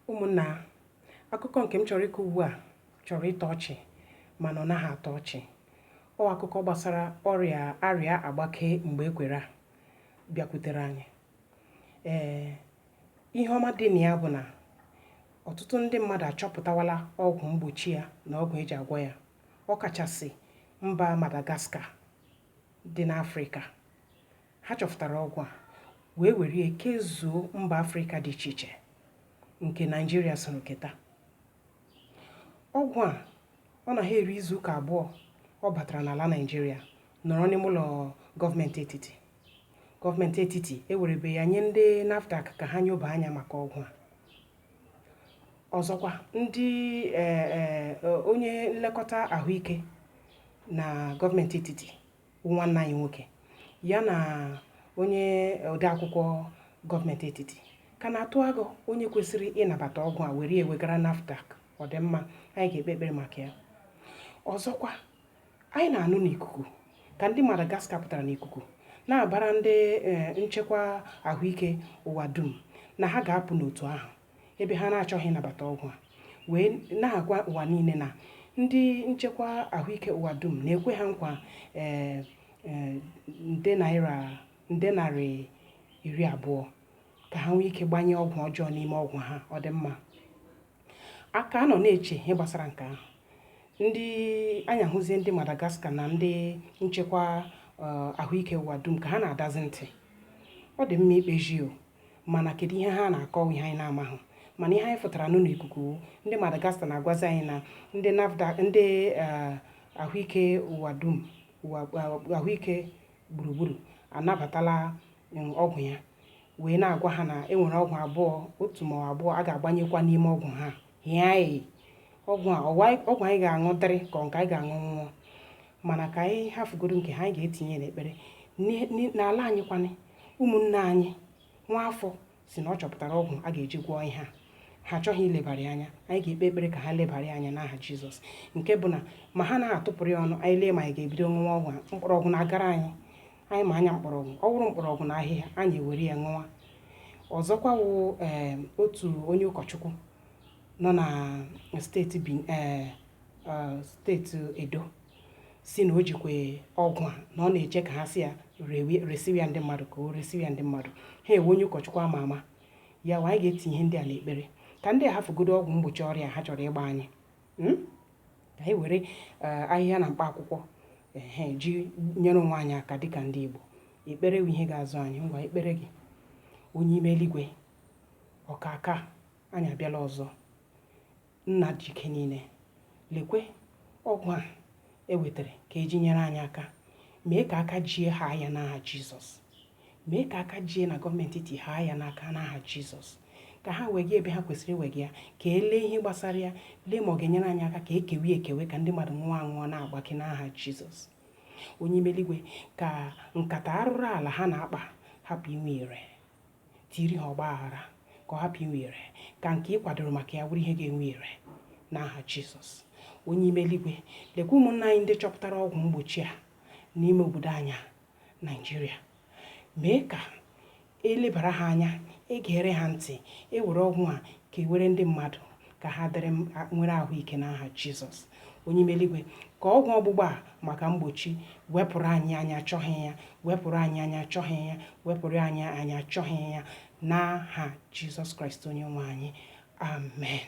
Ụmụnna, akụkọ nke m chọrọ ịkọ ugbu a chọrọ ịtọ ọchị mana ọ naghị atọ ọchị. Ọ akụkọ gbasara arịa agbake mgbe ekwere a bịakwutere anyị. Ihe ọma dị na ya bụ na ọtụtụ ndị mmadụ achọpụtawala ọgwụ mgbochi ya na ọgwụ eji agwọ ya. Ọ kachasị mba Madagascar dị n'Afrịka. Ha chọpụtara ọgwụ a wee were ya kezuo mba Afrịka dị iche iche nke Nigeria soro keta. Ọgwụ a ọ naghị eri izu ụka abụọ ọ batara n'ala Nigeria, nọrọ n'ime ụlọ gọọmenti etiti. Gọọmenti etiti ewerebe ya nye ndị NAFDAC ka ha nyoba anya maka ọgwụ a. Ọzọkwa, ndị onye nlekọta ahụike na gọọmenti etiti nwanne anyị nwoke ya na onye odeakwụkwọ gọọmenti etiti ka na-atụ agụ onye kwesịrị ịnabata ọgwụ a were ewegara NAFDAC. Ọ dị mma, anyị ga-ekpe ekpere maka ya. Ọzọkwa, anyị na-anụ n'ikuku ka ndị Madagascar pụtara n'ikuku na-abara ndị nchekwa ahụike ụwa dum na ha ga-apụ n'otu ahụ ebe ha na-achọghị ịnabata ọgwụ a, wee na-agwa ụwa niile na ndị nchekwa ahụike ụwa dum na-ekwe ha nkwa nde narị 20 ka ha nwee ike gbanye ọgwụ ọjọọ n'ime ọgwụ ha. Ọ dị mma, aka nọ na-eche ihe gbasara nke ahụ. Ndị anya hụzie ndị Madagascar na ndị nchekwa ahụike ụwa dum ka ha na-adazi ntị. Ọ dị mma ikpezi o, mana kedu ihe ha na-akọwa ihe anyị na-amaghị? Mana ihe anyị fụtara n'ikuku, ndị Madagascar na-agwazi anyị na ndị NAFDAC, ndị ahụike ụwa dum, ahụike gburugburu anabatala ọgwụ ya, wee na-agwa ha na enwere ọgwụ abụọ, otu ma abụọ a ga-agbanyekwa n'ime ọgwụ ha. Ọgwụ anyị ga-aṅụ dịrị ka nke anyị ga-aṅụ nwụọ. Mana ka anyị hafugoro nke ha, anyị ga-etinye n'ekpere n'ala anyị. Kwana ụmụnne anyị nwa afọ si na ọ chọpụtara ọgwụ a ga-eji gwọọ ihe a, ha achọghị ilebara anya. Anyị ga-ekpe ekpere ka ha lebara anya n'aha Jizọs, nke bụ na ma ha na-atụpụrụ ya ọnụ, anyị lee ma anyị ga-ebido ṅụwa ọgwụ a. Mkpọrọgwụ na-agara anyị ma anya mkpọrọgwụ. Ọ bụrụ mkpọrọgwụ na ahịhịa, anyị ewere ya ṅụwa. Ọzọkwa wụ otu onye ụkọchukwu nọ na steeti Edo si na o jikwe ọgwụ a na ọ na-eche ka ha si ya resiwe ya ndị mmadụ, ka o resiwe ya ndị mmadụ. Ha ewe onye ụkọchukwu ama ama ya. Anyị ga-etinye ihe ndị a n'ekpere ka ndị a hafugodo ọgwụ mgbochi ọrịa ha chọrọ ịgba anyị. Ka anyị were ahịhịa na mkpa akwụkwọ ji nyere onwe anyị aka dịka ndị Igbo. Ekpere bụ ihe ga-azụ anyị. Ngwa ekpere gị. Onye ime eluigwe, ọkaka, anyị abịala ọzọ. Nna Jike niile, lekwe ọgwụ a ewetara ka eji nyere anyị aka. Mee ka aka jie ha anya n'aha Jizọs. Mee ka aka jie na gọọmenti eti ha anya n'aka n'aha Jizọs. Ka ha wege ebe ha kwesịrị iwege ya, ka elee ihe gbasara ya, lee ma ọ ga-enyere anyị aka ka ekewe ka ndị mmadụ nwụọ anwụọ na-agbake n'aha Jizọs. Onye ime eluigwe, ka nkata arụrụ ala ha na-akpa hapụ inwe ire. Tiri ha ọgba aghara ka ọ hapụ inwe ire, ka nke ị kwadoro maka ya bụrụ ihe ga-enwe ire n'aha Jizọs. Onye ime eluigwe, lekwa ụmụnna anyị ndị chọpụtara ọgwụ mgbochi a n'ime obodo anyị Nigeria. Mee ka elebara ha anya, egere ha ntị, ewere ọgwụ a ka ewere ndị mmadụ ka ha dịrị nwere ahụike n'aha Jizọs. Onye ime eluigwe, ka ọgwụ ọgbụgba maka mgbochi wepụrụ anyị anya achọghị ya, wepụrụ anyị anya achọghị ya, wepụrụ anyị anya achọghị ya n'aha Jizọs Kraịst onye nwe anyị. Amen.